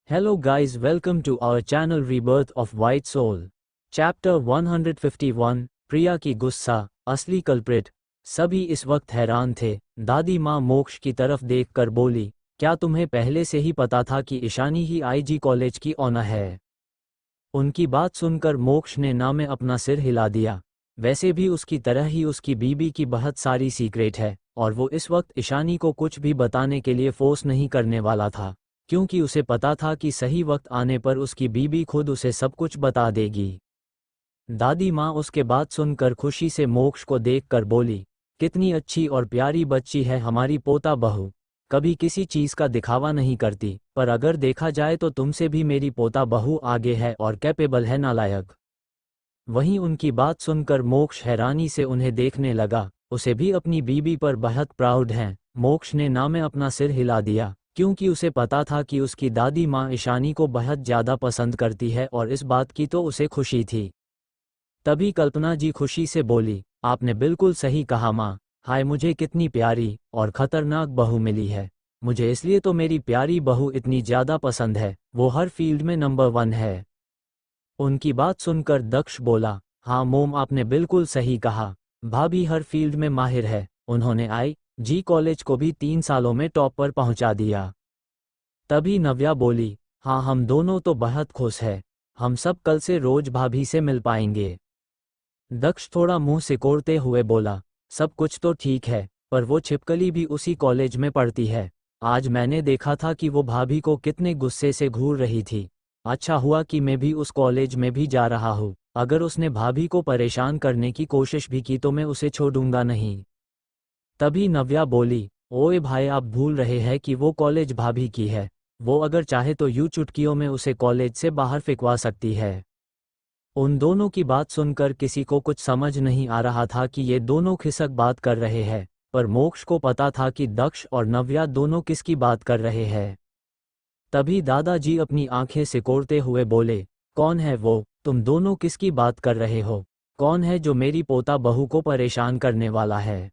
Hello guys, welcome to our channel Rebirth of White Soul. Chapter 151 प्रिया की गुस्सा असली culprit. सभी इस वक्त हैरान थे। दादी माँ मोक्ष की तरफ देखकर बोली, क्या तुम्हें पहले से ही पता था कि ईशानी ही आईजी कॉलेज की ओनर है? उनकी बात सुनकर मोक्ष ने ना में अपना सिर हिला दिया। वैसे भी उसकी तरह ही उसकी बीबी की बहुत सारी सीक्रेट है और वो इस वक्त ईशानी को कुछ भी बताने के लिए फोर्स नहीं करने वाला था, क्योंकि उसे पता था कि सही वक्त आने पर उसकी बीबी खुद उसे सब कुछ बता देगी। दादी माँ उसके बात सुनकर खुशी से मोक्ष को देखकर बोली, कितनी अच्छी और प्यारी बच्ची है हमारी पोता बहू। कभी किसी चीज़ का दिखावा नहीं करती, पर अगर देखा जाए तो तुमसे भी मेरी पोता बहू आगे है और कैपेबल है नालायक। वहीं उनकी बात सुनकर मोक्ष हैरानी से उन्हें देखने लगा। उसे भी अपनी बीबी पर बहुत प्राउड है। मोक्ष ने ना में अपना सिर हिला दिया, क्योंकि उसे पता था कि उसकी दादी माँ ईशानी को बहुत ज़्यादा पसंद करती है और इस बात की तो उसे खुशी थी। तभी कल्पना जी खुशी से बोली, आपने बिल्कुल सही कहा माँ। हाय, मुझे कितनी प्यारी और खतरनाक बहू मिली है। मुझे इसलिए तो मेरी प्यारी बहू इतनी ज़्यादा पसंद है, वो हर फील्ड में नंबर 1 है। उनकी बात सुनकर दक्ष बोला, हाँ मोम, आपने बिल्कुल सही कहा। भाभी हर फील्ड में माहिर है। उन्होंने आईजी कॉलेज को भी 3 सालों में टॉप पर पहुंचा दिया। तभी नव्या बोली, हाँ हम दोनों तो बहुत खुश हैं। हम सब कल से रोज भाभी से मिल पाएंगे। दक्ष थोड़ा मुंह सिकोड़ते हुए बोला, सब कुछ तो ठीक है, पर वो छिपकली भी उसी कॉलेज में पढ़ती है। आज मैंने देखा था कि वो भाभी को कितने गुस्से से घूर रही थी। अच्छा हुआ कि मैं भी उस कॉलेज में भी जा रहा हूँ। अगर उसने भाभी को परेशान करने की कोशिश भी की तो मैं उसे छोड़ूंगा नहीं। तभी नव्या बोली, ओए भाई, आप भूल रहे हैं कि वो कॉलेज भाभी की है। वो अगर चाहे तो यूं चुटकियों में उसे कॉलेज से बाहर फेंकवा सकती है। उन दोनों की बात सुनकर किसी को कुछ समझ नहीं आ रहा था कि ये दोनों खिसक बात कर रहे हैं, पर मोक्ष को पता था कि दक्ष और नव्या दोनों किसकी बात कर रहे हैं। तभी दादाजी अपनी आंखें सिकोड़ते हुए बोले, कौन है वो? तुम दोनों किसकी बात कर रहे हो? कौन है जो मेरी पोता बहू को परेशान करने वाला है?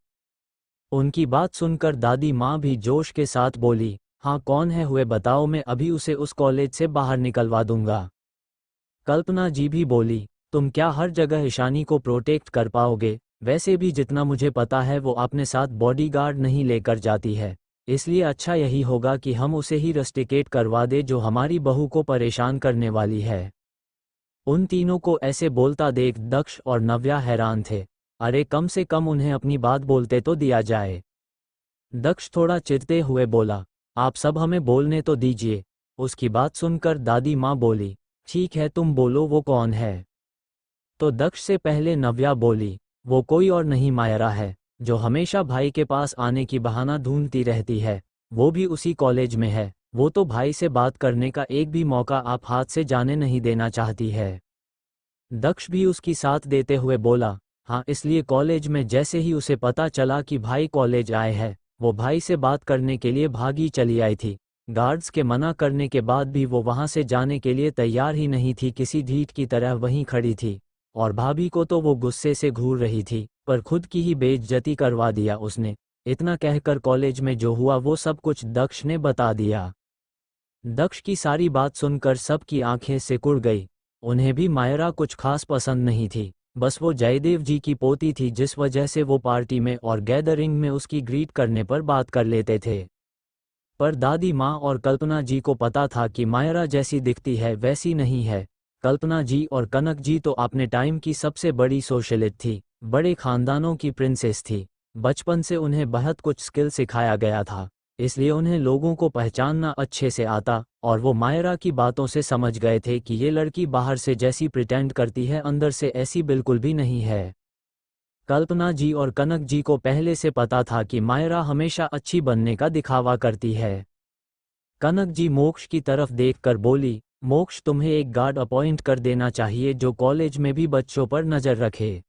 उनकी बात सुनकर दादी माँ भी जोश के साथ बोली, हाँ कौन है हुए बताओ, मैं अभी उसे उस कॉलेज से बाहर निकलवा दूंगा। कल्पना जी भी बोली, तुम क्या हर जगह ईशानी को प्रोटेक्ट कर पाओगे? वैसे भी जितना मुझे पता है वो अपने साथ बॉडीगार्ड नहीं लेकर जाती है, इसलिए अच्छा यही होगा कि हम उसे ही रस्टिकेट करवा दे जो हमारी बहू को परेशान करने वाली है। उन तीनों को ऐसे बोलता देख दक्ष और नव्या हैरान थे। अरे कम से कम उन्हें अपनी बात बोलते तो दिया जाए। दक्ष थोड़ा चिढ़ते हुए बोला, आप सब हमें बोलने तो दीजिए। उसकी बात सुनकर दादी माँ बोली, ठीक है तुम बोलो, वो कौन है? तो दक्ष से पहले नव्या बोली, वो कोई और नहीं मायरा है, जो हमेशा भाई के पास आने की बहाना ढूंढती रहती है। वो भी उसी कॉलेज में है। वो तो भाई से बात करने का एक भी मौका आप हाथ से जाने नहीं देना चाहती है। दक्ष भी उसकी साथ देते हुए बोला, हाँ इसलिए कॉलेज में जैसे ही उसे पता चला कि भाई कॉलेज आए हैं, वो भाई से बात करने के लिए भागी चली आई थी। गार्ड्स के मना करने के बाद भी वो वहां से जाने के लिए तैयार ही नहीं थी, किसी ढीठ की तरह वहीं खड़ी थी। और भाभी को तो वो गुस्से से घूर रही थी, पर खुद की ही बेइज्जती करवा दिया उसने। इतना कहकर कॉलेज में जो हुआ वो सब कुछ दक्ष ने बता दिया। दक्ष की सारी बात सुनकर सबकी आंखें सिकुड़ गई। उन्हें भी मायरा कुछ खास पसंद नहीं थी। बस वो जयदेव जी की पोती थी, जिस वजह से वो पार्टी में और गैदरिंग में उसकी ग्रीट करने पर बात कर लेते थे। पर दादी माँ और कल्पना जी को पता था कि मायरा जैसी दिखती है वैसी नहीं है। कल्पना जी और कनक जी तो अपने टाइम की सबसे बड़ी सोशलिस्ट थी, बड़े खानदानों की प्रिंसेस थी। बचपन से उन्हें बहुत कुछ स्किल सिखाया गया था, इसलिए उन्हें लोगों को पहचानना अच्छे से आता। और वो मायरा की बातों से समझ गए थे कि ये लड़की बाहर से जैसी प्रिटेंड करती है अंदर से ऐसी बिल्कुल भी नहीं है। कल्पना जी और कनक जी को पहले से पता था कि मायरा हमेशा अच्छी बनने का दिखावा करती है। कनक जी मोक्ष की तरफ देखकर बोली, मोक्ष तुम्हें एक गार्ड अपॉइंट कर देना चाहिए जो कॉलेज में भी बच्चों पर नजर रखे।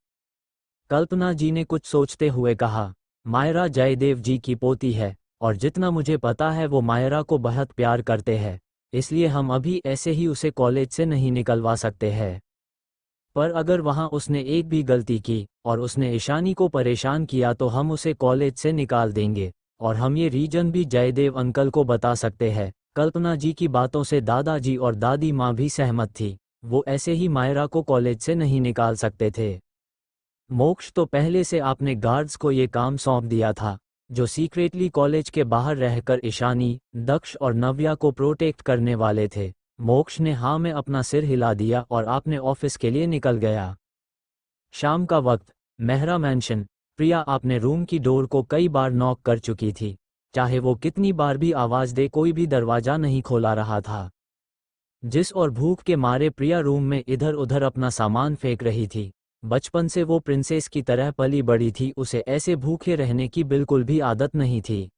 कल्पना जी ने कुछ सोचते हुए कहा, मायरा जयदेव जी की पोती है और जितना मुझे पता है वो मायरा को बहुत प्यार करते हैं, इसलिए हम अभी ऐसे ही उसे कॉलेज से नहीं निकलवा सकते हैं। पर अगर वहां उसने एक भी गलती की और उसने ईशानी को परेशान किया तो हम उसे कॉलेज से निकाल देंगे और हम ये रीजन भी जयदेव अंकल को बता सकते हैं। कल्पना जी की बातों से दादाजी और दादी माँ भी सहमत थी। वो ऐसे ही मायरा को कॉलेज से नहीं निकाल सकते थे। मोक्ष तो पहले से आपने गार्ड्स को ये काम सौंप दिया था, जो सीक्रेटली कॉलेज के बाहर रहकर ईशानी, दक्ष और नव्या को प्रोटेक्ट करने वाले थे। मोक्ष ने हाँ में अपना सिर हिला दिया और आपने ऑफिस के लिए निकल गया। शाम का वक्त, मेहरा मैंशन। प्रिया आपने रूम की डोर को कई बार नॉक कर चुकी थी। चाहे वो कितनी बार भी आवाज दे, कोई भी दरवाजा नहीं खोला रहा था। जिस और भूख के मारे प्रिया रूम में इधर उधर अपना सामान फेंक रही थी। बचपन से वो प्रिंसेस की तरह पली बड़ी थी, उसे ऐसे भूखे रहने की बिल्कुल भी आदत नहीं थी।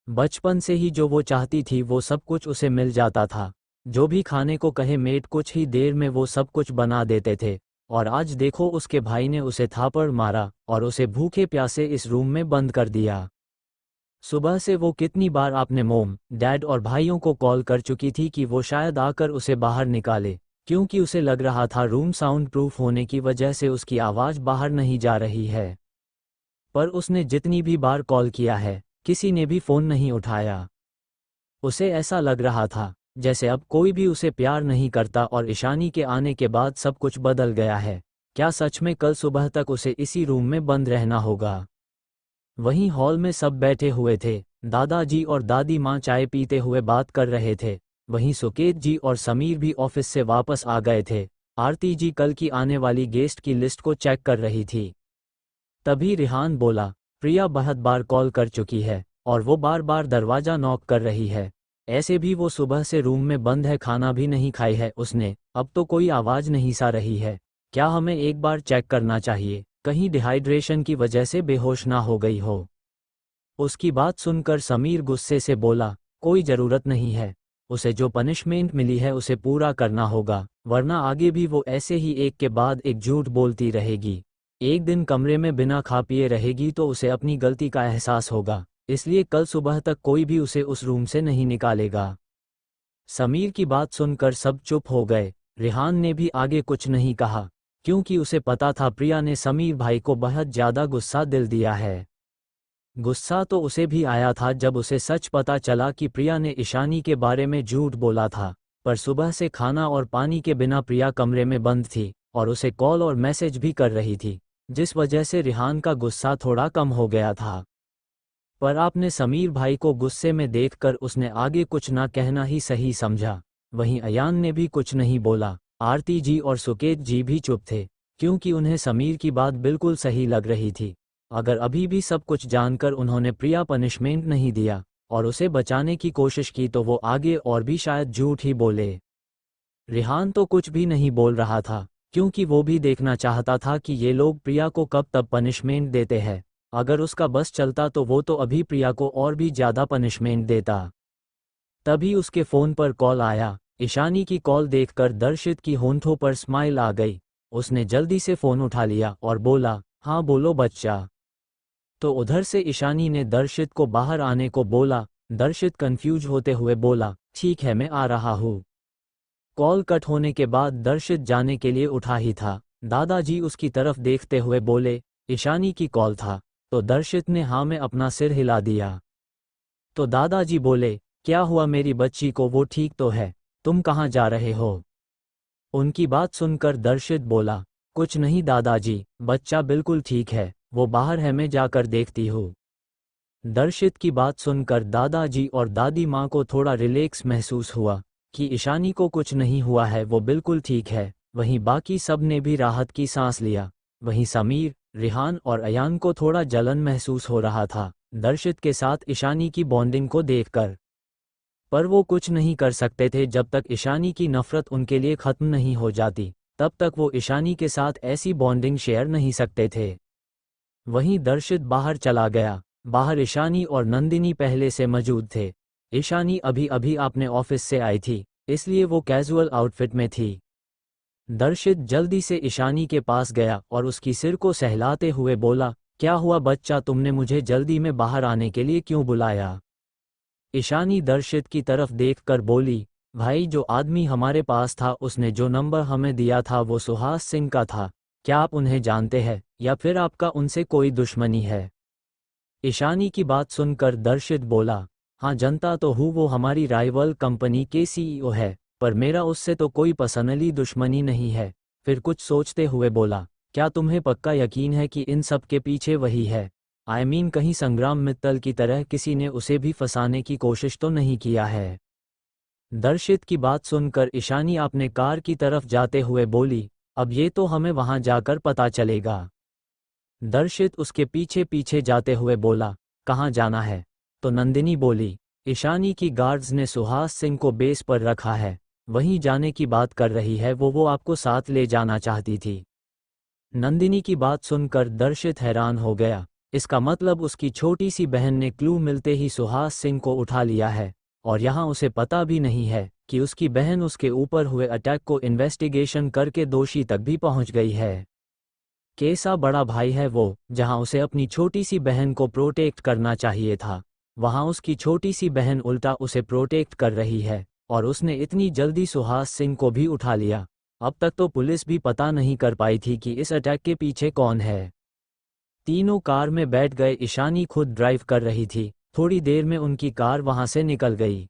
बचपन से ही जो वो चाहती थी वो सब कुछ उसे मिल जाता था। जो भी खाने को कहे मेड कुछ ही देर में वो सब कुछ बना देते थे। और आज देखो, उसके भाई ने उसे थापड़ मारा और उसे भूखे प्यासे इस रूम में बंद कर दिया। सुबह से वो कितनी बार आपने मोम, डैड और भाइयों को कॉल कर चुकी थी कि वो शायद आकर उसे बाहर निकाले, क्योंकि उसे लग रहा था रूम साउंड प्रूफ होने की वजह से उसकी आवाज़ बाहर नहीं जा रही है। पर उसने जितनी भी बार कॉल किया है, किसी ने भी फ़ोन नहीं उठाया। उसे ऐसा लग रहा था जैसे अब कोई भी उसे प्यार नहीं करता और ईशानी के आने के बाद सब कुछ बदल गया है। क्या सच में कल सुबह तक उसे इसी रूम में बंद रहना होगा? वहीं हॉल में सब बैठे हुए थे। दादाजी और दादी माँ चाय पीते हुए बात कर रहे थे। वहीं सुकेत जी और समीर भी ऑफिस से वापस आ गए थे। आरती जी कल की आने वाली गेस्ट की लिस्ट को चेक कर रही थी। तभी रिहान बोला, प्रिया बहुत बार कॉल कर चुकी है और वो बार बार दरवाज़ा नॉक कर रही है। ऐसे भी वो सुबह से रूम में बंद है, खाना भी नहीं खाई है उसने, अब तो कोई आवाज़ नहीं सा रही है। क्या हमें एक बार चेक करना चाहिए, कहीं डिहाइड्रेशन की वजह से बेहोश ना हो गई हो? उसकी बात सुनकर समीर गुस्से से बोला, कोई ज़रूरत नहीं है। उसे जो पनिशमेंट मिली है उसे पूरा करना होगा, वरना आगे भी वो ऐसे ही एक के बाद एक झूठ बोलती रहेगी। एक दिन कमरे में बिना खा पिए रहेगी तो उसे अपनी गलती का एहसास होगा, इसलिए कल सुबह तक कोई भी उसे उस रूम से नहीं निकालेगा। समीर की बात सुनकर सब चुप हो गए। रिहान ने भी आगे कुछ नहीं कहा, क्योंकि उसे पता था प्रिया ने समीर भाई को बहुत ज़्यादा गुस्सा दिल दिया है। गुस्सा तो उसे भी आया था जब उसे सच पता चला कि प्रिया ने ईशानी के बारे में झूठ बोला था। पर सुबह से खाना और पानी के बिना प्रिया कमरे में बंद थी और उसे कॉल और मैसेज भी कर रही थी, जिस वजह से रिहान का गुस्सा थोड़ा कम हो गया था। पर आपने समीर भाई को गुस्से में देखकर उसने आगे कुछ ना कहना ही सही समझा। वहीं अयान ने भी कुछ नहीं बोला। आरती जी और सुकेत जी भी चुप थे, क्योंकि उन्हें समीर की बात बिल्कुल सही लग रही थी। अगर अभी भी सब कुछ जानकर उन्होंने प्रिया पनिशमेंट नहीं दिया और उसे बचाने की कोशिश की तो वो आगे और भी शायद झूठ ही बोले। रिहान तो कुछ भी नहीं बोल रहा था, क्योंकि वो भी देखना चाहता था कि ये लोग प्रिया को कब तब पनिशमेंट देते हैं। अगर उसका बस चलता तो वो तो अभी प्रिया को और भी ज़्यादा पनिशमेंट देता। तभी उसके फ़ोन पर कॉल आया। ईशानी की कॉल देखकर दर्शित की होंठों पर स्माइल आ गई। उसने जल्दी से फ़ोन उठा लिया और बोला, हाँ बोलो बच्चा। तो उधर से ईशानी ने दर्शित को बाहर आने को बोला। दर्शित कंफ्यूज होते हुए बोला, ठीक है मैं आ रहा हूँ। कॉल कट होने के बाद दर्शित जाने के लिए उठा ही था, दादाजी उसकी तरफ देखते हुए बोले, ईशानी की कॉल था? तो दर्शित ने हाँ में अपना सिर हिला दिया। तो दादाजी बोले, क्या हुआ मेरी बच्ची को, वो ठीक तो है? तुम कहाँ जा रहे हो? उनकी बात सुनकर दर्शित बोला, कुछ नहीं दादाजी, बच्चा बिल्कुल ठीक है, वो बाहर है, मैं जाकर देखती हूँ। दर्शित की बात सुनकर दादाजी और दादी माँ को थोड़ा रिलैक्स महसूस हुआ कि ईशानी को कुछ नहीं हुआ है, वो बिल्कुल ठीक है। वहीं बाकी सब ने भी राहत की सांस लिया। वहीं समीर, रिहान और अयान को थोड़ा जलन महसूस हो रहा था दर्शित के साथ ईशानी की बॉन्डिंग को देखकर। पर वो कुछ नहीं कर सकते थे जब तक ईशानी की नफरत उनके लिए खत्म नहीं हो जाती, तब तक वो ईशानी के साथ ऐसी बॉन्डिंग शेयर नहीं सकते थे। वहीं दर्शित बाहर चला गया। बाहर ईशानी और नंदिनी पहले से मौजूद थे। ईशानी अभी अभी अपने ऑफिस से आई थी, इसलिए वो कैजुअल आउटफिट में थी। दर्शित जल्दी से ईशानी के पास गया और उसकी सिर को सहलाते हुए बोला, क्या हुआ बच्चा, तुमने मुझे जल्दी में बाहर आने के लिए क्यों बुलाया? ईशानी दर्शित की तरफ देखकर बोली, भाई जो आदमी हमारे पास था उसने जो नंबर हमें दिया था वो सुहास सिंह का था। क्या आप उन्हें जानते हैं या फिर आपका उनसे कोई दुश्मनी है? ईशानी की बात सुनकर दर्शित बोला, हाँ जनता तो हूँ, वो हमारी राइवल कंपनी के सीईओ है, पर मेरा उससे तो कोई पर्सनली दुश्मनी नहीं है। फिर कुछ सोचते हुए बोला, क्या तुम्हें पक्का यकीन है कि इन सब के पीछे वही है? आई मीन कहीं संग्राम मित्तल की तरह किसी ने उसे भी फंसाने की कोशिश तो नहीं किया है? दर्शित की बात सुनकर ईशानी अपने कार की तरफ जाते हुए बोली, अब ये तो हमें वहां जाकर पता चलेगा। दर्शित उसके पीछे पीछे जाते हुए बोला, कहाँ जाना है? तो नंदिनी बोली, ईशानी की गार्ड्स ने सुहास सिंह को बेस पर रखा है, वहीं जाने की बात कर रही है, वो आपको साथ ले जाना चाहती थी। नंदिनी की बात सुनकर दर्शित हैरान हो गया, इसका मतलब उसकी छोटी सी बहन ने क्लू मिलते ही सुहास सिंह को उठा लिया है, और यहाँ उसे पता भी नहीं है कि उसकी बहन उसके ऊपर हुए अटैक को इन्वेस्टिगेशन करके दोषी तक भी पहुंच गई है। कैसा बड़ा भाई है वो, जहां उसे अपनी छोटी सी बहन को प्रोटेक्ट करना चाहिए था, वहां उसकी छोटी सी बहन उल्टा उसे प्रोटेक्ट कर रही है, और उसने इतनी जल्दी सुहास सिंह को भी उठा लिया। अब तक तो पुलिस भी पता नहीं कर पाई थी कि इस अटैक के पीछे कौन है। तीनों कार में बैठ गए, ईशानी खुद ड्राइव कर रही थी। थोड़ी देर में उनकी कार वहां से निकल गई।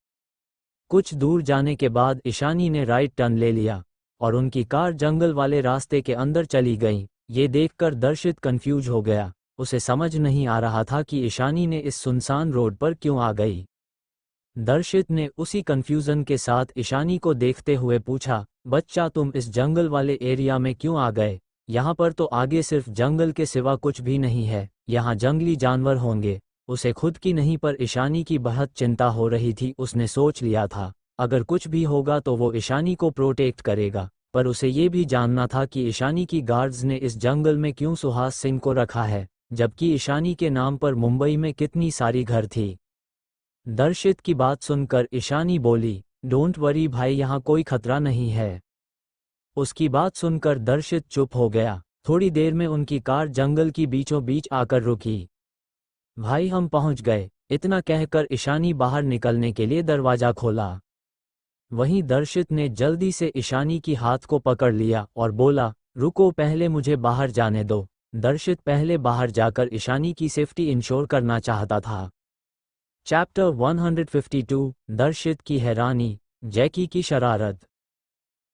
कुछ दूर जाने के बाद ईशानी ने राइट टर्न ले लिया, और उनकी कार जंगल वाले रास्ते के अंदर चली गई। ये देखकर दर्शित कंफ्यूज हो गया, उसे समझ नहीं आ रहा था कि ईशानी ने इस सुनसान रोड पर क्यों आ गई। दर्शित ने उसी कंफ्यूजन के साथ ईशानी को देखते हुए पूछा, बच्चा तुम इस जंगल वाले एरिया में क्यों आ गए? यहाँ पर तो आगे सिर्फ जंगल के सिवा कुछ भी नहीं है, यहाँ जंगली जानवर होंगे। उसे खुद की नहीं पर ईशानी की बहुत चिंता हो रही थी। उसने सोच लिया था, अगर कुछ भी होगा तो वो ईशानी को प्रोटेक्ट करेगा, पर उसे ये भी जानना था कि ईशानी की गार्ड्स ने इस जंगल में क्यों सुहास सिंह को रखा है, जबकि ईशानी के नाम पर मुंबई में कितनी सारी घर थी। दर्शित की बात सुनकर ईशानी बोली, डोंट वरी भाई, यहाँ कोई खतरा नहीं है। उसकी बात सुनकर दर्शित चुप हो गया। थोड़ी देर में उनकी कार जंगल की बीचों बीच आकर रुकी। भाई हम पहुंच गए, इतना कहकर ईशानी बाहर निकलने के लिए दरवाजा खोला। वहीं दर्शित ने जल्दी से ईशानी की हाथ को पकड़ लिया और बोला, रुको, पहले मुझे बाहर जाने दो। दर्शित पहले बाहर जाकर ईशानी की सेफ्टी इंश्योर करना चाहता था। चैप्टर 152, दर्शित की हैरानी, जैकी की शरारत।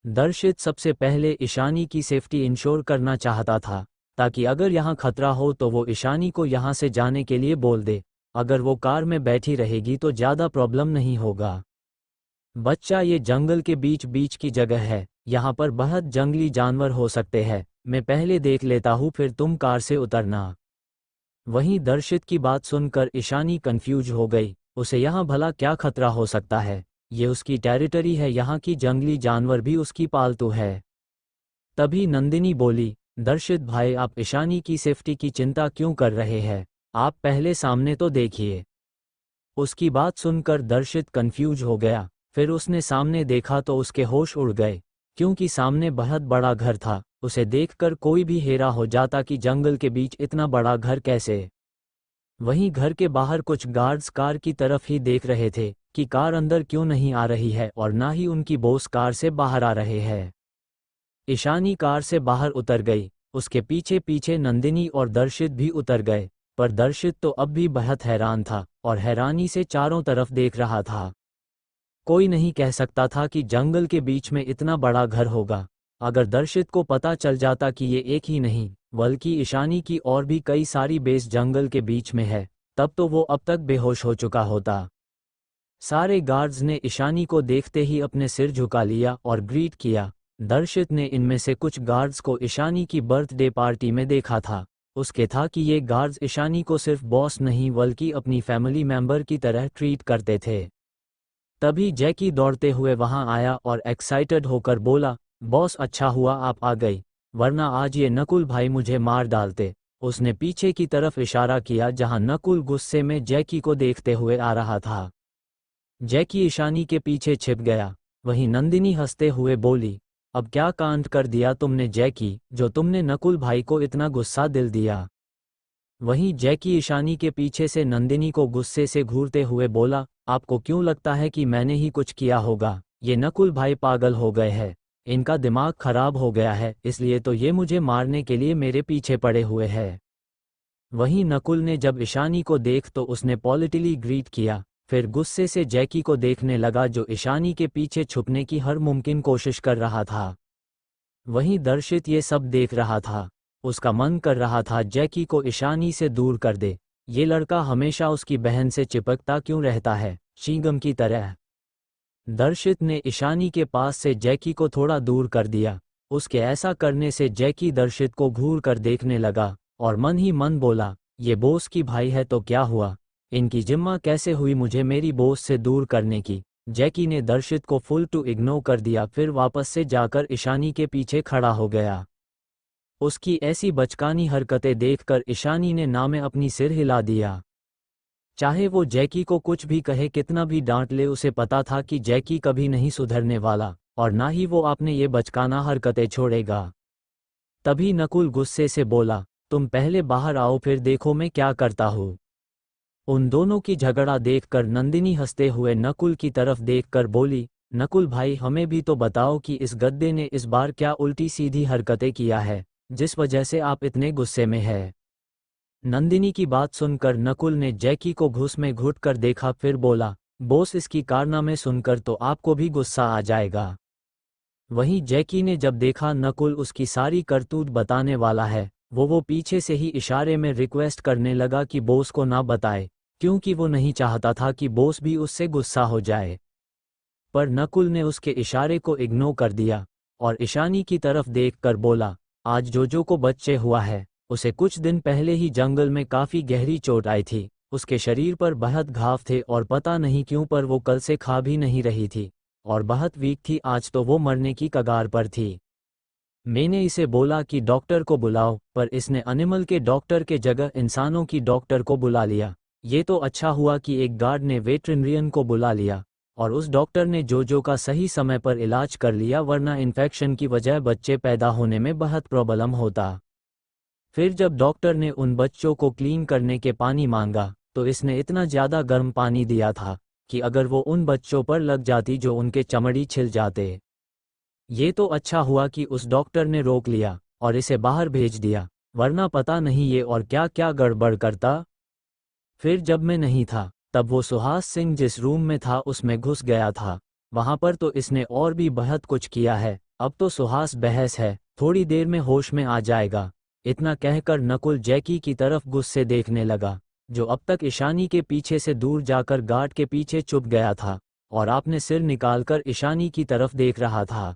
दर्शित सबसे पहले ईशानी की सेफ्टी इंश्योर करना चाहता था, ताकि अगर यहाँ खतरा हो तो वो ईशानी को यहाँ से जाने के लिए बोल दे। अगर वो कार में बैठी रहेगी तो ज़्यादा प्रॉब्लम नहीं होगा। बच्चा, ये जंगल के बीच बीच की जगह है, यहाँ पर बहुत जंगली जानवर हो सकते हैं, मैं पहले देख लेता हूँ, फिर तुम कार से उतरना। वहीं दर्शित की बात सुनकर ईशानी कंफ्यूज हो गई, उसे यहाँ भला क्या खतरा हो सकता है? ये उसकी टेरिटरी है, यहाँ की जंगली जानवर भी उसकी पालतू है। तभी नंदिनी बोली, दर्शित भाई, आप ईशानी की सेफ्टी की चिंता क्यों कर रहे हैं? आप पहले सामने तो देखिए। उसकी बात सुनकर दर्शित कंफ्यूज हो गया। फिर उसने सामने देखा तो उसके होश उड़ गए, क्योंकि सामने बहुत बड़ा घर था। उसे देखकर कोई भी हैरान हो जाता कि जंगल के बीच इतना बड़ा घर कैसे। वहीं घर के बाहर कुछ गार्ड्स कार की तरफ ही देख रहे थे कि कार अंदर क्यों नहीं आ रही है, और ना ही उनकी बॉस कार से बाहर आ रहे हैं। ईशानी कार से बाहर उतर गई, उसके पीछे पीछे नंदिनी और दर्शित भी उतर गए, पर दर्शित तो अब भी बहुत हैरान था और हैरानी से चारों तरफ देख रहा था। कोई नहीं कह सकता था कि जंगल के बीच में इतना बड़ा घर होगा। अगर दर्शित को पता चल जाता कि ये एक ही नहीं बल्कि ईशानी की और भी कई सारी बेस जंगल के बीच में है, तब तो वो अब तक बेहोश हो चुका होता। सारे गार्ड्स ने ईशानी को देखते ही अपने सिर झुका लिया और ग्रीट किया। दर्शित ने इनमें से कुछ गार्ड्स को ईशानी की बर्थडे पार्टी में देखा था। उसके था कि ये गार्ड्स ईशानी को सिर्फ बॉस नहीं बल्कि अपनी फैमिली मेंबर की तरह ट्रीट करते थे। तभी जैकी दौड़ते हुए वहां आया और एक्साइटेड होकर बोला, बॉस, अच्छा हुआ आप आ गई, वरना आज ये नकुल भाई मुझे मार डालते। उसने पीछे की तरफ इशारा किया जहां नकुल गुस्से में जैकी को देखते हुए आ रहा था। जैकी ईशानी के पीछे छिप गया। वहीं नंदिनी हंसते हुए बोली, अब क्या कांड कर दिया तुमने जैकी, जो तुमने नकुल भाई को इतना गुस्सा दिल दिया? वहीं जैकी ईशानी के पीछे से नंदिनी को गुस्से से घूरते हुए बोला, आपको क्यों लगता है कि मैंने ही कुछ किया होगा? ये नकुल भाई पागल हो गए हैं, इनका दिमाग खराब हो गया है, इसलिए तो ये मुझे मारने के लिए मेरे पीछे पड़े हुए हैं। वहीं नकुल ने जब ईशानी को देख तो उसने पॉलिटिकली ग्रीट किया, फिर गुस्से से जैकी को देखने लगा जो ईशानी के पीछे छुपने की हर मुमकिन कोशिश कर रहा था। वहीं दर्शित ये सब देख रहा था। उसका मन कर रहा था जैकी को ईशानी से दूर कर दे। ये लड़का हमेशा उसकी बहन से चिपकता क्यों रहता है, शीगम की तरह। दर्शित ने ईशानी के पास से जैकी को थोड़ा दूर कर दिया। उसके ऐसा करने से जैकी दर्शित को घूर कर देखने लगा और मन ही मन बोला, ये बॉस की भाई है तो क्या हुआ, इनकी जिम्मा कैसे हुई मुझे मेरी बॉस से दूर करने की। जैकी ने दर्शित को फुल टू इग्नोर कर दिया, फिर वापस से जाकर ईशानी के पीछे खड़ा हो गया। उसकी ऐसी बचकानी हरकतें देखकर ईशानी ने ना में अपनी सिर हिला दिया। चाहे वो जैकी को कुछ भी कहे, कितना भी डांट ले, उसे पता था कि जैकी कभी नहीं सुधरने वाला और ना ही वो आपने ये बचकाना हरकतें छोड़ेगा। तभी नकुल गुस्से से बोला, तुम पहले बाहर आओ फिर देखो मैं क्या करता हूँ। उन दोनों की झगड़ा देखकर नंदिनी हंसते हुए नकुल की तरफ देखकर बोली, नकुल भाई हमें भी तो बताओ कि इस गद्दे ने इस बार क्या उल्टी सीधी हरकतें किया है जिस वजह से आप इतने गुस्से में हैं। नंदिनी की बात सुनकर नकुल ने जैकी को घुस में घुट कर देखा, फिर बोला, बॉस इसकी कारनामे सुनकर तो आपको भी गुस्सा आ जाएगा। वहीं जैकी ने जब देखा नकुल उसकी सारी करतूत बताने वाला है, वो पीछे से ही इशारे में रिक्वेस्ट करने लगा कि बॉस को ना बताए, क्योंकि वो नहीं चाहता था कि बॉस भी उससे गुस्सा हो जाए। पर नकुल ने उसके इशारे को इग्नोर कर दिया और ईशानी की तरफ देखकर बोला, आज जोजो को बच्चे हुआ है। उसे कुछ दिन पहले ही जंगल में काफी गहरी चोट आई थी। उसके शरीर पर बहुत घाव थे और पता नहीं क्यों पर वो कल से खा भी नहीं रही थी और बहुत वीक थी। आज तो वो मरने की कगार पर थी। मैंने इसे बोला कि डॉक्टर को बुलाओ, पर इसने एनिमल के डॉक्टर के जगह इंसानों की डॉक्टर को बुला लिया। ये तो अच्छा हुआ कि एक गार्ड ने वेटरिनरियन को बुला लिया और उस डॉक्टर ने जोजो का सही समय पर इलाज कर लिया, वरना इन्फेक्शन की वजह बच्चे पैदा होने में बहुत प्रॉब्लम होता। फिर जब डॉक्टर ने उन बच्चों को क्लीन करने के पानी मांगा तो इसने इतना ज़्यादा गर्म पानी दिया था कि अगर वो उन बच्चों पर लग जाती जो उनके चमड़ी छिल जाते। ये तो अच्छा हुआ कि उस डॉक्टर ने रोक लिया और इसे बाहर भेज दिया, वरना पता नहीं ये और क्या क्या गड़बड़ करता। फिर जब मैं नहीं था तब वो सुहास सिंह जिस रूम में था उसमें घुस गया था। वहां पर तो इसने और भी बहुत कुछ किया है। अब तो सुहास बहस है, थोड़ी देर में होश में आ जाएगा। इतना कहकर नकुल जैकी की तरफ गुस्से देखने लगा, जो अब तक ईशानी के पीछे से दूर जाकर गार्ड के पीछे छुप गया था और आपने सिर निकालकर ईशानी की तरफ देख रहा था।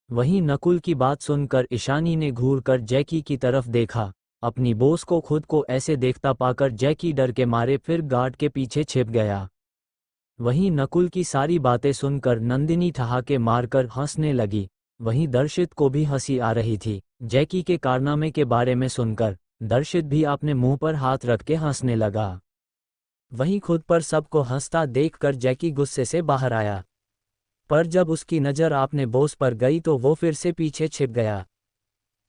वहीं नकुल की बात सुनकर ईशानी ने घूरकर जैकी की तरफ देखा। अपनी बॉस को खुद को ऐसे देखता पाकर जैकी डर के मारे फिर गार्ड के पीछे छिप गया। वहीं नकुल की सारी बातें सुनकर नंदिनी ठहाके मारकर हंसने लगी। वहीं दर्शित को भी हंसी आ रही थी। जैकी के कारनामे के बारे में सुनकर दर्शित भी अपने मुंह पर हाथ रख के हंसने लगा। वहीं खुद पर सबको हंसता देखकर जैकी गुस्से से बाहर आया, पर जब उसकी नज़र आपने बॉस पर गई तो वो फिर से पीछे छिप गया।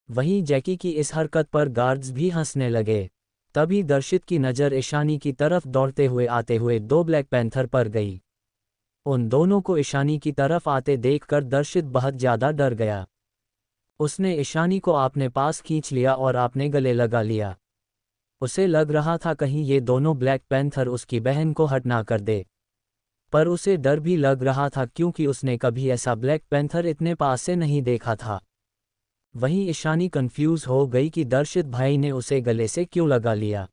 वहीं जैकी की इस हरकत पर गार्ड्स भी हंसने लगे। तभी दर्शित की नज़र ईशानी की तरफ दौड़ते हुए आते हुए दो ब्लैक पैंथर पर गई। उन दोनों को ईशानी की तरफ आते देखकर दर्शित बहुत ज़्यादा डर गया। उसने ईशानी को अपने पास खींच लिया और अपने गले लगा लिया। उसे लग रहा था कहीं ये दोनों ब्लैक पैंथर उसकी बहन को हट ना कर दे, पर उसे डर भी लग रहा था क्योंकि उसने कभी ऐसा ब्लैक पैंथर इतने पास से नहीं देखा था। वहीं ईशानी कंफ्यूज हो गई कि दर्शित भाई ने उसे गले से क्यों लगा लिया।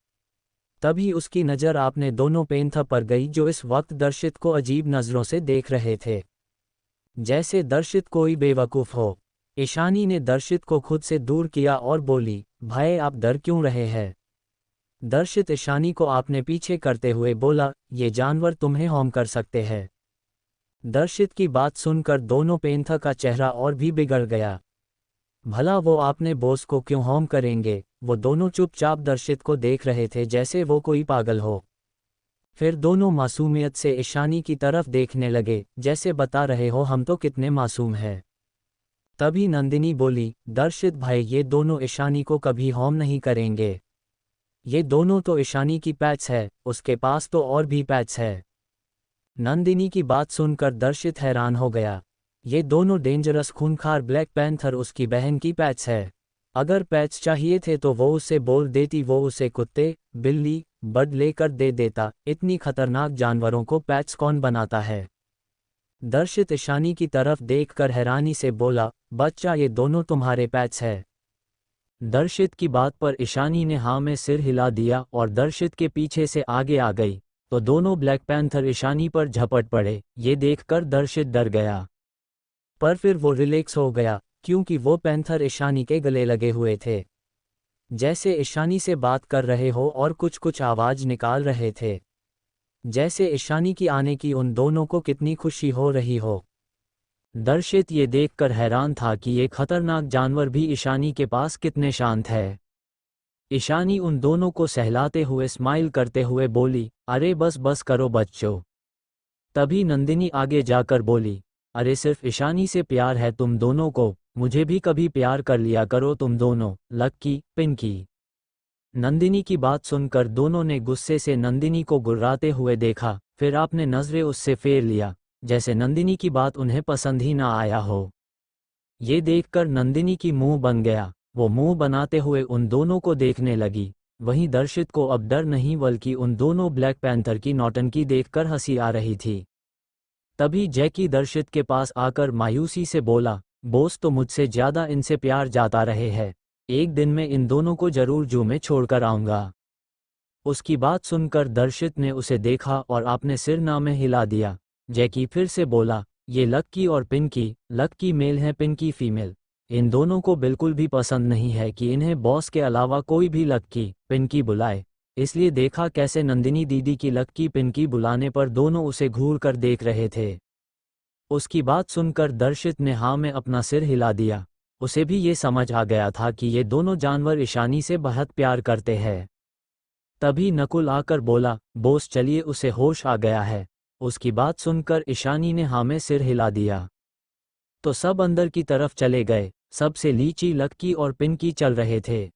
तभी उसकी नज़र आपने दोनों पैंथर पर गई जो इस वक्त दर्शित को अजीब नज़रों से देख रहे थे, जैसे दर्शित कोई बेवकूफ़ हो। ईशानी ने दर्शित को खुद से दूर किया और बोली, भाई आप डर क्यों रहे हैं। दर्शित ईशानी को आपने पीछे करते हुए बोला, ये जानवर तुम्हें हार्म कर सकते हैं। दर्शित की बात सुनकर दोनों पैंथर का चेहरा और भी बिगड़ गया। भला वो आपने बॉस को क्यों हार्म करेंगे। वो दोनों चुपचाप दर्शित को देख रहे थे जैसे वो कोई पागल हो। फिर दोनों मासूमियत से ईशानी की तरफ देखने लगे, जैसे बता रहे हो हम तो कितने मासूम हैं। तभी नंदिनी बोली, दर्शित भाई ये दोनों ईशानी को कभी हार्म नहीं करेंगे। ये दोनों तो ईशानी की पैट्स है, उसके पास तो और भी पैट्स है। नंदिनी की बात सुनकर दर्शित हैरान हो गया। ये दोनों डेंजरस खूंखार ब्लैक पैंथर उसकी बहन की पैट्स है। अगर पैच चाहिए थे तो वो उसे बोल देती, वो उसे कुत्ते, बिल्ली, बर्ड लेकर दे देता। इतनी खतरनाक जानवरों को पैच कौन बनाता है? दर्शित ईशानी की तरफ देखकर हैरानी से बोला, बच्चा ये दोनों तुम्हारे पैच है। दर्शित की बात पर ईशानी ने हाँ में सिर हिला दिया और दर्शित के पीछे से आगे आ गई तो दोनों ब्लैक पैंथर ईशानी पर झपट पड़े। ये देखकर दर्शित डर गया, पर फिर वो रिलैक्स हो गया क्योंकि वो पैंथर ईशानी के गले लगे हुए थे, जैसे ईशानी से बात कर रहे हो और कुछ कुछ आवाज निकाल रहे थे, जैसे ईशानी की आने की उन दोनों को कितनी खुशी हो रही हो। दर्शित ये देखकर हैरान था कि ये खतरनाक जानवर भी ईशानी के पास कितने शांत है। ईशानी उन दोनों को सहलाते हुए स्माइल करते हुए बोली, अरे बस बस करो बच्चों। तभी नंदिनी आगे जाकर बोली, अरे सिर्फ ईशानी से प्यार है तुम दोनों को, मुझे भी कभी प्यार कर लिया करो तुम दोनों, लक्की, पिंकी। नंदिनी की बात सुनकर दोनों ने गुस्से से नंदिनी को गुर्राते हुए देखा, फिर आपने नजरें उससे फेर लिया, जैसे नंदिनी की बात उन्हें पसंद ही ना आया हो। ये देखकर नंदिनी की मुंह बन गया, वो मुंह बनाते हुए उन दोनों को देखने लगी। वहीं दर्शित को अब डर नहीं बल्कि उन दोनों ब्लैक पैंथर की नौटंकी देखकर हंसी आ रही थी। तभी जैकी दर्शित के पास आकर मायूसी से बोला, बॉस तो मुझसे ज्यादा इनसे प्यार जाता रहे है, एक दिन में इन दोनों को जरूर जू में छोड़कर आऊंगा। उसकी बात सुनकर दर्शित ने उसे देखा और आपने सिर ना में हिला दिया। जैकी फिर से बोला, ये लक्की और पिंकी, लक्की मेल है पिंकी फीमेल, इन दोनों को बिल्कुल भी पसंद नहीं है कि इन्हें बॉस के अलावा कोई भी लक्की, पिंकी बुलाए, इसलिए देखा कैसे नंदिनी दीदी की लक्की पिंकी बुलाने पर दोनों उसे घूर कर देख रहे थे। उसकी बात सुनकर दर्शित ने हाँ में अपना सिर हिला दिया, उसे भी ये समझ आ गया था कि ये दोनों जानवर ईशानी से बहुत प्यार करते हैं। तभी नकुल आकर बोला, बॉस चलिए उसे होश आ गया है। उसकी बात सुनकर ईशानी ने हाँ में सिर हिला दिया तो सब अंदर की तरफ चले गए। सबसे लीची, लक्की और पिंकी चल रहे थे।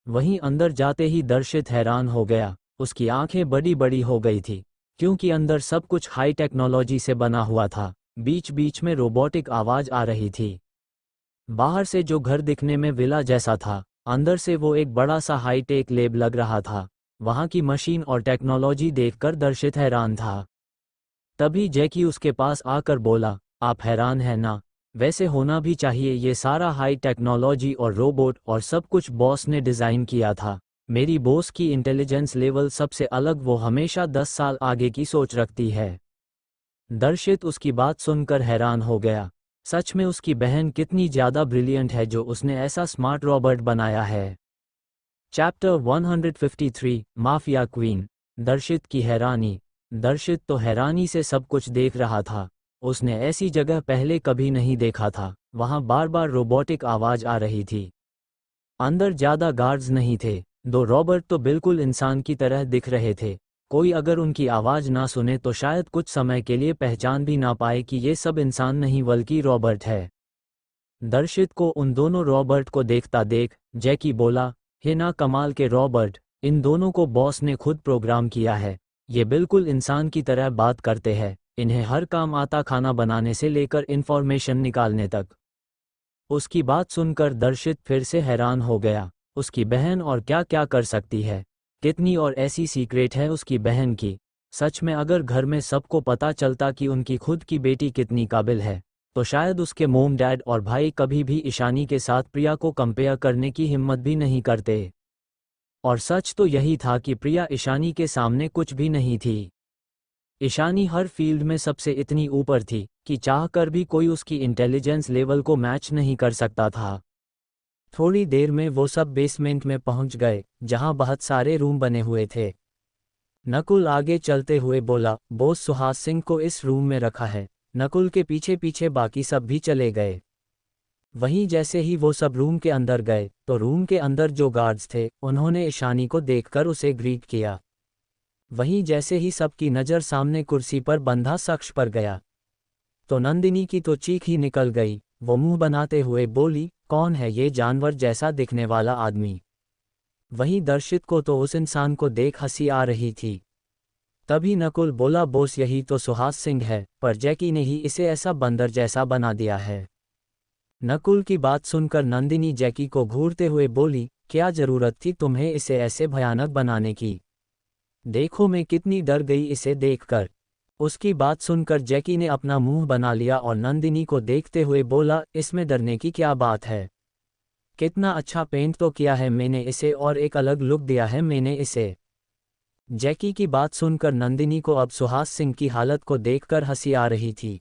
वहीं अंदर जाते ही दर्शित हैरान हो गया, उसकी आंखें बड़ी बड़ी हो गई थी क्योंकि अंदर सब कुछ हाई टेक्नोलॉजी से बना हुआ था। बीच बीच में रोबोटिक आवाज आ रही थी। बाहर से जो घर दिखने में विला जैसा था, अंदर से वो एक बड़ा सा हाईटेक लैब लग रहा था। वहां की मशीन और टेक्नोलॉजी देखकर दर्शित हैरान था। तभी जैकी उसके पास आकर बोला, आप हैरान हैं ना? वैसे होना भी चाहिए, ये सारा हाई टेक्नोलॉजी और रोबोट और सब कुछ बॉस ने डिज़ाइन किया था। मेरी बॉस की इंटेलिजेंस लेवल सबसे अलग, वो हमेशा 10 साल आगे की सोच रखती है। दर्शित उसकी बात सुनकर हैरान हो गया, सच में उसकी बहन कितनी ज़्यादा ब्रिलियंट है जो उसने ऐसा स्मार्ट रॉबर्ट बनाया है। Chapter 153 mafia queen. दर्शित की हैरानी। दर्शित तो हैरानी से सब कुछ देख रहा था, उसने ऐसी जगह पहले कभी नहीं देखा था। वहां बार बार रोबोटिक आवाज आ रही थी। अंदर ज्यादा गार्ड्स नहीं थे, दो रॉबर्ट तो बिल्कुल इंसान की तरह दिख रहे थे। कोई अगर उनकी आवाज ना सुने तो शायद कुछ समय के लिए पहचान भी ना पाए कि ये सब इंसान नहीं बल्कि रॉबर्ट है। दर्शित को उन दोनों रॉबर्ट को देखता देख जैकी बोला, हे ना कमाल के रॉबर्ट, इन दोनों को बॉस ने खुद प्रोग्राम किया है। ये बिल्कुल इंसान की तरह बात करते हैं, इन्हें हर काम आता, खाना बनाने से लेकर इन्फॉर्मेशन निकालने तक। उसकी बात सुनकर दर्शित फिर से हैरान हो गया, उसकी बहन और क्या क्या कर सकती है, कितनी और ऐसी सीक्रेट है उसकी बहन की। सच में अगर घर में सबको पता चलता कि उनकी खुद की बेटी कितनी काबिल है तो शायद उसके मोम, डैड और भाई कभी भी ईशानी के साथ प्रिया को कंपेयर करने की हिम्मत भी नहीं करते। और सच तो यही था कि प्रिया ईशानी के सामने कुछ भी नहीं थी। ईशानी हर फील्ड में सबसे इतनी ऊपर थी कि चाहकर भी कोई उसकी इंटेलिजेंस लेवल को मैच नहीं कर सकता था। थोड़ी देर में वो सब बेसमेंट में पहुंच गए, जहां बहुत सारे रूम बने हुए थे। नकुल आगे चलते हुए बोला, बॉस सुहास सिंह को इस रूम में रखा है। नकुल के पीछे पीछे बाकी सब भी चले गए। वहीं जैसे ही वो सब रूम के अंदर गए तो रूम के अंदर जो गार्ड्स थे उन्होंने ईशानी को देखकर उसे ग्रीट किया। वहीं जैसे ही सबकी नज़र सामने कुर्सी पर बंधा शख्स पर गया तो नंदिनी की तो चीख ही निकल गई। वो मुंह बनाते हुए बोली, कौन है ये जानवर जैसा दिखने वाला आदमी? वहीं दर्शित को तो उस इंसान को देख हंसी आ रही थी। तभी नकुल बोला, बॉस यही तो सुहास सिंह है, पर जैकी ने ही इसे ऐसा बंदर जैसा बना दिया है। नकुल की बात सुनकर नंदिनी जैकी को घूरते हुए बोली, क्या जरूरत थी तुम्हें इसे ऐसे भयानक बनाने की? देखो मैं कितनी डर गई इसे देखकर। उसकी बात सुनकर जैकी ने अपना मुंह बना लिया और नंदिनी को देखते हुए बोला, इसमें डरने की क्या बात है? कितना अच्छा पेंट तो किया है मैंने इसे और एक अलग लुक दिया है मैंने इसे। जैकी की बात सुनकर नंदिनी को अब सुहास सिंह की हालत को देखकर हंसी आ रही थी।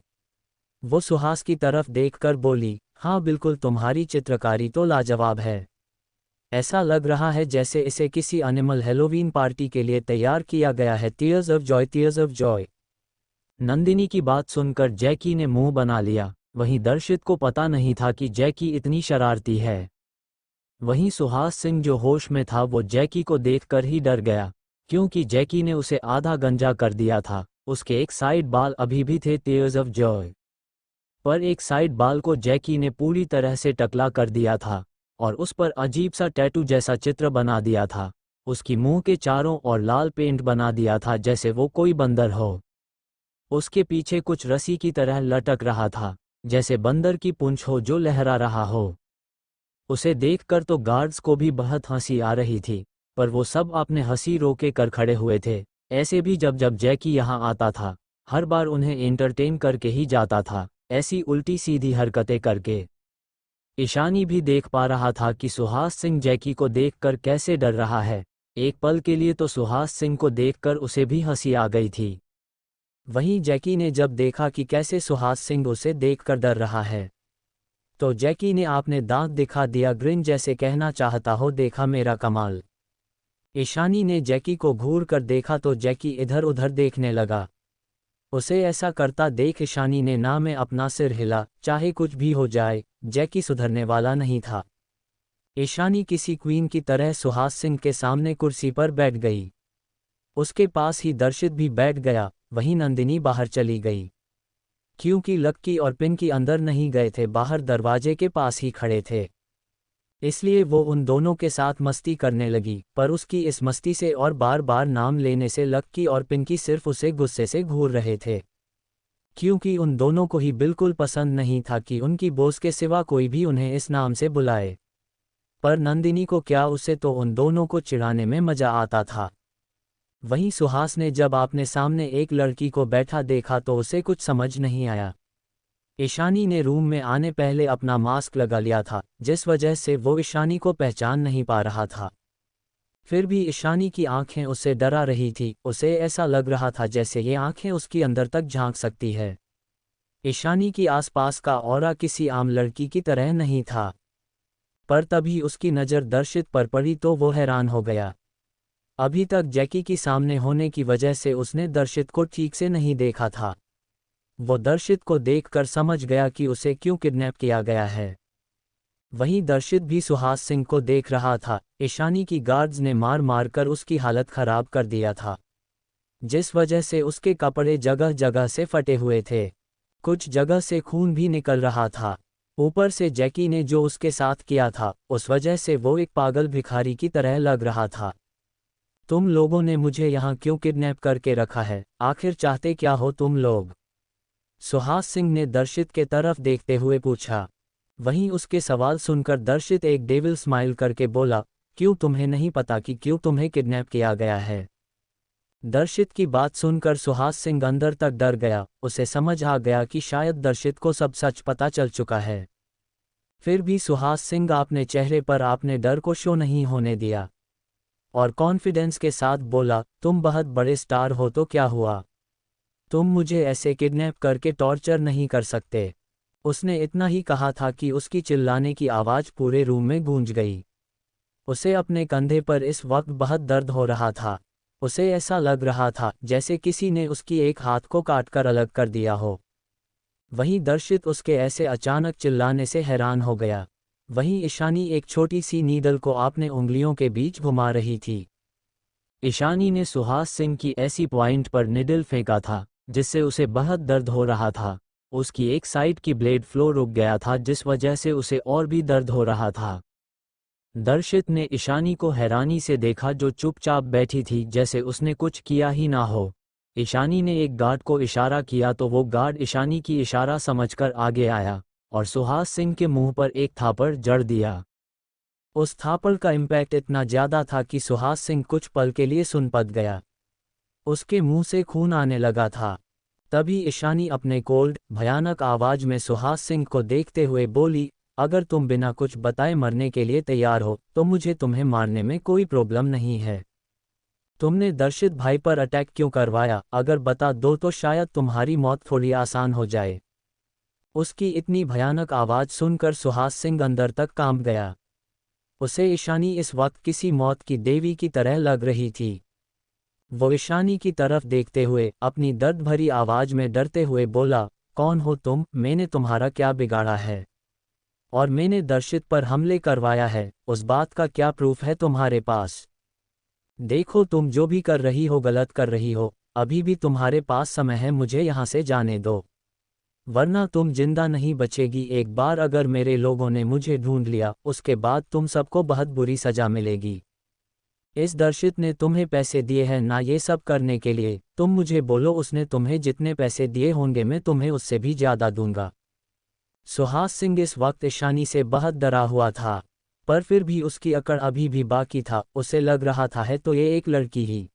वो सुहास की तरफ देखकर बोली, हाँ बिल्कुल तुम्हारी चित्रकारी तो लाजवाब है। ऐसा लग रहा है जैसे इसे किसी एनिमल हैलोवीन पार्टी के लिए तैयार किया गया है। Tears of Joy, tears of Joy. Nandini की बात सुनकर जैकी ने मुंह बना लिया। वहीं दर्शित को पता नहीं था कि जैकी इतनी शरारती है। वहीं सुहास सिंह जो होश में था वो जैकी को देखकर ही डर गया, क्योंकि जैकी ने उसे आधा गंजा कर दिया था। उसके एक साइड बाल अभी भी थे टीयर्स ऑफ जॉय, पर एक साइड बाल को जैकी ने पूरी तरह से टकला कर दिया था और उस पर अजीब सा टैटू जैसा चित्र बना दिया था। उसकी मुंह के चारों ओर लाल पेंट बना दिया था जैसे वो कोई बंदर हो। उसके पीछे कुछ रस्सी की तरह लटक रहा था, जैसे बंदर की पूंछ हो जो लहरा रहा हो। उसे देखकर तो गार्ड्स को भी बहुत हंसी आ रही थी, पर वो सब अपने हंसी रोके कर खड़े हुए थे। ऐसे भी जब जब जैकी यहाँ आता था, हर बार उन्हें एंटरटेन करके ही जाता था, ऐसी उल्टी सीधी हरकतें करके। ईशानी भी देख पा रहा था कि सुहास सिंह जैकी को देखकर कैसे डर रहा है। एक पल के लिए तो सुहास सिंह को देखकर उसे भी हंसी आ गई थी। वहीं जैकी ने जब देखा कि कैसे सुहास सिंह उसे देखकर डर रहा है, तो जैकी ने आपने दांत दिखा दिया, ग्रिन जैसे कहना चाहता हो, देखा मेरा कमाल। ईशानी ने जैकी को घूर कर देखा तो जैकी इधर उधर देखने लगा। उसे ऐसा करता देख ईशानी ने ना में अपना सिर हिला। चाहे कुछ भी हो जाए, जैकी सुधरने वाला नहीं था। ईशानी किसी क्वीन की तरह सुहास सिंह के सामने कुर्सी पर बैठ गई। उसके पास ही दर्शित भी बैठ गया। वहीं नंदिनी बाहर चली गई, क्योंकि लक्की और पिंकी अंदर नहीं गए थे, बाहर दरवाजे के पास ही खड़े थे। इसलिए वो उन दोनों के साथ मस्ती करने लगी, पर उसकी इस मस्ती से और बार बार नाम लेने से लक्की और पिंकी सिर्फ उसे गुस्से से घूर रहे थे, क्योंकि उन दोनों को ही बिल्कुल पसंद नहीं था कि उनकी बॉस के सिवा कोई भी उन्हें इस नाम से बुलाए। पर नंदिनी को क्या, उसे तो उन दोनों को चिढ़ाने में मजा आता था। वहीं सुहास ने जब आपने सामने एक लड़की को बैठा देखा तो उसे कुछ समझ नहीं आया। ईशानी ने रूम में आने पहले अपना मास्क लगा लिया था, जिस वजह से वो ईशानी को पहचान नहीं पा रहा था। फिर भी ईशानी की आंखें उससे डरा रही थी। उसे ऐसा लग रहा था जैसे ये आंखें उसकी अंदर तक झांक सकती है। ईशानी की आसपास का ऑरा किसी आम लड़की की तरह नहीं था, पर तभी उसकी नज़र दर्शित पर पड़ी तो वो हैरान हो गया। अभी तक जैकी की सामने होने की वजह से उसने दर्शित को ठीक से नहीं देखा था। वो दर्शित को देखकर समझ गया कि उसे क्यों किडनैप किया गया है। वहीं दर्शित भी सुहास सिंह को देख रहा था। ईशानी की गार्ड्स ने मार मार कर उसकी हालत खराब कर दिया था, जिस वजह से उसके कपड़े जगह जगह से फटे हुए थे, कुछ जगह से खून भी निकल रहा था। ऊपर से जैकी ने जो उसके साथ किया था, उस वजह से वो एक पागल भिखारी की तरह लग रहा था। तुम लोगों ने मुझे यहाँ क्यों किडनैप करके रखा है? आखिर चाहते क्या हो तुम लोग? सुहास सिंह ने दर्शित के तरफ देखते हुए पूछा। वहीं उसके सवाल सुनकर दर्शित एक डेविल स्माइल करके बोला, क्यों तुम्हें नहीं पता कि क्यों तुम्हें किडनैप किया गया है? दर्शित की बात सुनकर सुहास सिंह अंदर तक डर गया। उसे समझ आ गया कि शायद दर्शित को सब सच पता चल चुका है। फिर भी सुहास सिंह अपने चेहरे पर आपने डर को शो नहीं होने दिया और कॉन्फिडेंस के साथ बोला, तुम बहुत बड़े स्टार हो तो क्या हुआ? तुम मुझे ऐसे किडनैप करके टॉर्चर नहीं कर सकते। उसने इतना ही कहा था कि उसकी चिल्लाने की आवाज़ पूरे रूम में गूंज गई। उसे अपने कंधे पर इस वक्त बहुत दर्द हो रहा था। उसे ऐसा लग रहा था जैसे किसी ने उसकी एक हाथ को काटकर अलग कर दिया हो। वहीं दर्शित उसके ऐसे अचानक चिल्लाने से हैरान हो गया। वहीं ईशानी एक छोटी सी नीडल को अपने उंगलियों के बीच घुमा रही थी। ईशानी ने सुहास सिंह की ऐसी पॉइंट पर निडल फेंका था जिससे उसे बहुत दर्द हो रहा था। उसकी एक साइड की ब्लेड फ्लो रुक गया था, जिस वजह से उसे और भी दर्द हो रहा था। दर्शित ने ईशानी को हैरानी से देखा, जो चुपचाप बैठी थी जैसे उसने कुछ किया ही ना हो। ईशानी ने एक गार्ड को इशारा किया तो वो गार्ड ईशानी की इशारा समझकर आगे आया और सुहास सिंह के मुंह पर एक थापड़ जड़ दिया। उस थापड़ का इम्पैक्ट इतना ज्यादा था कि सुहास सिंह कुछ पल के लिए सुन पड़ गया। उसके मुंह से खून आने लगा था। तभी ईशानी अपने कोल्ड, भयानक आवाज में सुहास सिंह को देखते हुए बोली, अगर तुम बिना कुछ बताए मरने के लिए तैयार हो तो मुझे तुम्हें मारने में कोई प्रॉब्लम नहीं है। तुमने दर्शित भाई पर अटैक क्यों करवाया, अगर बता दो तो शायद तुम्हारी मौत थोड़ी आसान हो जाए। उसकी इतनी भयानक आवाज सुनकर सुहास सिंह अंदर तक कांप गया। उसे ईशानी इस वक्त किसी मौत की देवी की तरह लग रही थी। वो ईशानी की तरफ देखते हुए अपनी दर्द भरी आवाज में डरते हुए बोला, कौन हो तुम, मैंने तुम्हारा क्या बिगाड़ा है? और मैंने दर्शित पर हमले करवाया है, उस बात का क्या प्रूफ है तुम्हारे पास? देखो तुम जो भी कर रही हो गलत कर रही हो, अभी भी तुम्हारे पास समय है, मुझे यहाँ से जाने दो, वरना तुम जिंदा नहीं बचेगी। एक बार अगर मेरे लोगों ने मुझे ढूंढ लिया उसके बाद तुम सबको बहुत बुरी सजा मिलेगी। इस दर्शित ने तुम्हें पैसे दिए हैं ना ये सब करने के लिए, तुम मुझे बोलो उसने तुम्हें जितने पैसे दिए होंगे मैं तुम्हें उससे भी ज्यादा दूंगा। सुहास सिंह इस वक्त ईशानी से बहुत डरा हुआ था, पर फिर भी उसकी अकड़ अभी भी बाकी था। उसे लग रहा था है तो ये एक लड़की ही,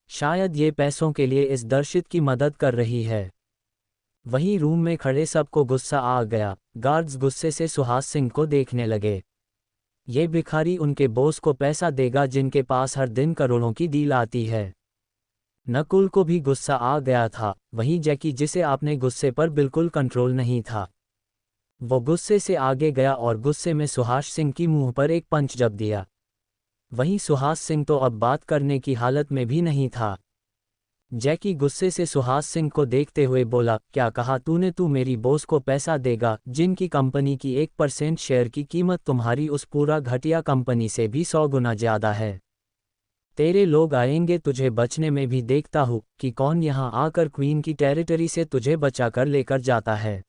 शायद ये पैसों के लिए इस दर्शित की मदद कर रही है। वहीं रूम में खड़े सबको गुस्सा आ गया। गार्ड्स गुस्से से सुहास सिंह को देखने लगे। ये भिखारी उनके बॉस को पैसा देगा जिनके पास हर दिन करोड़ों की डील आती है। नकुल को भी गुस्सा आ गया था, वहीं जैकी जिसे आपने गुस्से पर बिल्कुल कंट्रोल नहीं था, वो गुस्से से आगे गया और गुस्से में सुहास सिंह की मुंह पर एक पंच जब दिया। वहीं सुहास सिंह तो अब बात करने की हालत में भी नहीं था। जैकी गुस्से से सुहास सिंह को देखते हुए बोला, क्या कहा तूने? तू मेरी बॉस को पैसा देगा जिनकी कंपनी की 1% शेयर की कीमत तुम्हारी उस पूरा घटिया कंपनी से भी 100 गुना ज्यादा है। तेरे लोग आएंगे तुझे बचने में भी, देखता हूँ कि कौन यहाँ आकर क्वीन की टेरिटरी से तुझे बचाकर लेकर जाता है।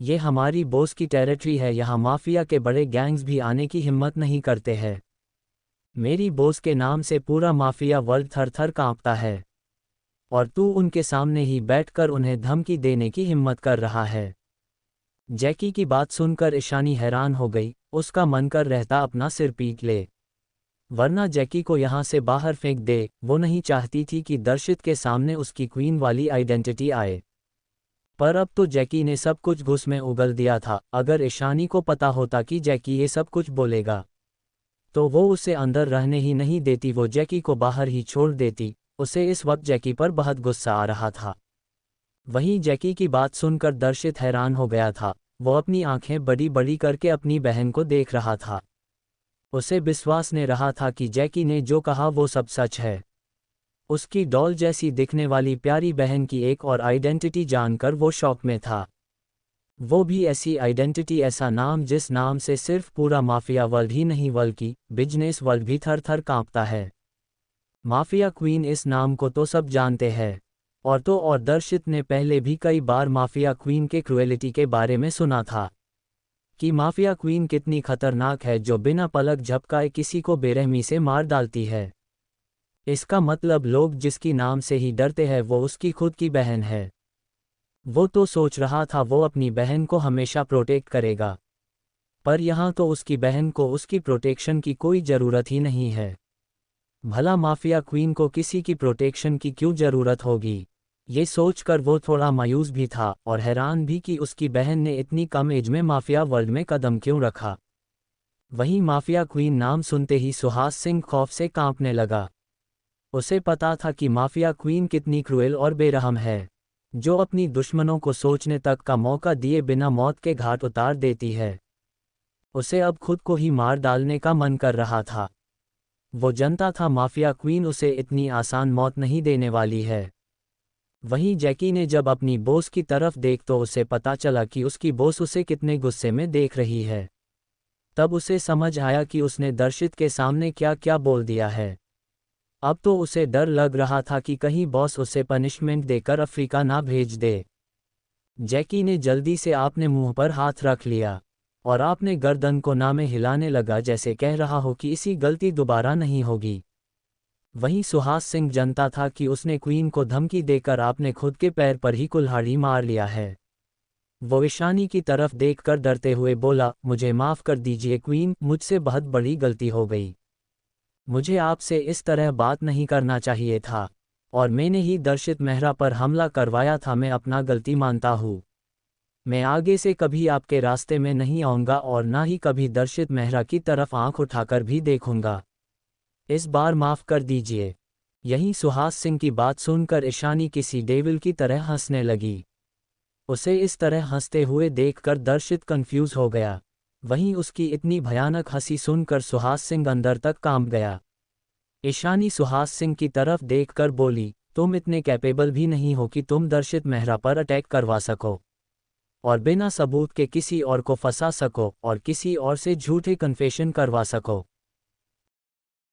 ये हमारी बॉस की टेरिटरी है, यहाँ माफिया के बड़े गैंग्स भी आने की हिम्मत नहीं करते हैं। मेरी बॉस के नाम से पूरा माफिया वर्ल्ड थर थर कांपता है, और तू उनके सामने ही बैठकर उन्हें धमकी देने की हिम्मत कर रहा है। जैकी की बात सुनकर ईशानी हैरान हो गई। उसका मन कर रहता अपना सिर पीट ले, वरना जैकी को यहाँ से बाहर फेंक दे। वो नहीं चाहती थी कि दर्शित के सामने उसकी क्वीन वाली आइडेंटिटी आए, पर अब तो जैकी ने सब कुछ घुस में उगल दिया था। अगर ईशानी को पता होता कि जैकी ये सब कुछ बोलेगा तो वो उसे अंदर रहने ही नहीं देती, वो जैकी को बाहर ही छोड़ देती। उसे इस वक्त जैकी पर बहुत गुस्सा आ रहा था। वहीं जैकी की बात सुनकर दर्शित हैरान हो गया था। वो अपनी आंखें बड़ी बड़ी करके अपनी बहन को देख रहा था। उसे विश्वास नहीं रहा था कि जैकी ने जो कहा वो सब सच है। उसकी डॉल जैसी दिखने वाली प्यारी बहन की एक और आइडेंटिटी जानकर वो शॉक में था। वो भी ऐसी आइडेंटिटी, ऐसा नाम जिस नाम से सिर्फ पूरा माफिया वर्ल्ड ही नहीं बल्कि बिजनेस वर्ल्ड भी थर थर कांपता है। माफिया क्वीन, इस नाम को तो सब जानते हैं। और तो और दर्शित ने पहले भी कई बार माफिया क्वीन के क्रुएलिटी के बारे में सुना था कि माफिया क्वीन कितनी खतरनाक है, जो बिना पलक झपकाए किसी को बेरहमी से मार डालती है। इसका मतलब लोग जिसकी नाम से ही डरते हैं वो उसकी खुद की बहन है। वो तो सोच रहा था वो अपनी बहन को हमेशा प्रोटेक्ट करेगा, पर यहाँ तो उसकी बहन को उसकी प्रोटेक्शन की कोई ज़रूरत ही नहीं है। भला माफिया क्वीन को किसी की प्रोटेक्शन की क्यों ज़रूरत होगी? ये सोचकर वो थोड़ा मायूस भी था और हैरान भी कि उसकी बहन ने इतनी कम एज में माफिया वर्ल्ड में कदम क्यों रखा। वहीं माफिया क्वीन नाम सुनते ही सुहास सिंह खौफ से कांपने लगा। उसे पता था कि माफिया क्वीन कितनी क्रूएल और बेरहम है, जो अपनी दुश्मनों को सोचने तक का मौका दिए बिना मौत के घाट उतार देती है। उसे अब खुद को ही मार डालने का मन कर रहा था। वो जानता था माफिया क्वीन उसे इतनी आसान मौत नहीं देने वाली है। वहीं जैकी ने जब अपनी बॉस की तरफ देख तो उसे पता चला कि उसकी बॉस उसे कितने गुस्से में देख रही है। तब उसे समझ आया कि उसने दर्शित के सामने क्या क्या बोल दिया है। अब तो उसे डर लग रहा था कि कहीं बॉस उसे पनिशमेंट देकर अफ्रीका ना भेज दे। जैकी ने जल्दी से आपने मुंह पर हाथ रख लिया और आपने गर्दन को ना में हिलाने लगा, जैसे कह रहा हो कि इसी गलती दोबारा नहीं होगी। वहीं सुहास सिंह जानता था कि उसने क्वीन को धमकी देकर आपने खुद के पैर पर ही कुल्हाड़ी मार लिया है। वो ईशानी की तरफ देखकर डरते हुए बोला, मुझे माफ़ कर दीजिए क्वीन, मुझसे बहुत बड़ी गलती हो गई। मुझे आपसे इस तरह बात नहीं करना चाहिए था, और मैंने ही दर्शित मेहरा पर हमला करवाया था। मैं अपना गलती मानता हूँ। मैं आगे से कभी आपके रास्ते में नहीं आऊँगा और ना ही कभी दर्शित मेहरा की तरफ आंख उठाकर भी देखूंगा। इस बार माफ़ कर दीजिए। यहीं सुहास सिंह की बात सुनकर ईशानी किसी डेविल की तरह हंसने लगी। उसे इस तरह हंसते हुए देखकर दर्शित कंफ्यूज हो गया। वहीं उसकी इतनी भयानक हंसी सुनकर सुहास सिंह अंदर तक कांप गया। ईशानी सुहास सिंह की तरफ देखकर बोली, तुम इतने कैपेबल भी नहीं हो कि तुम दर्शित मेहरा पर अटैक करवा सको और बिना सबूत के किसी और को फंसा सको और किसी और से झूठे कन्फेशन करवा सको।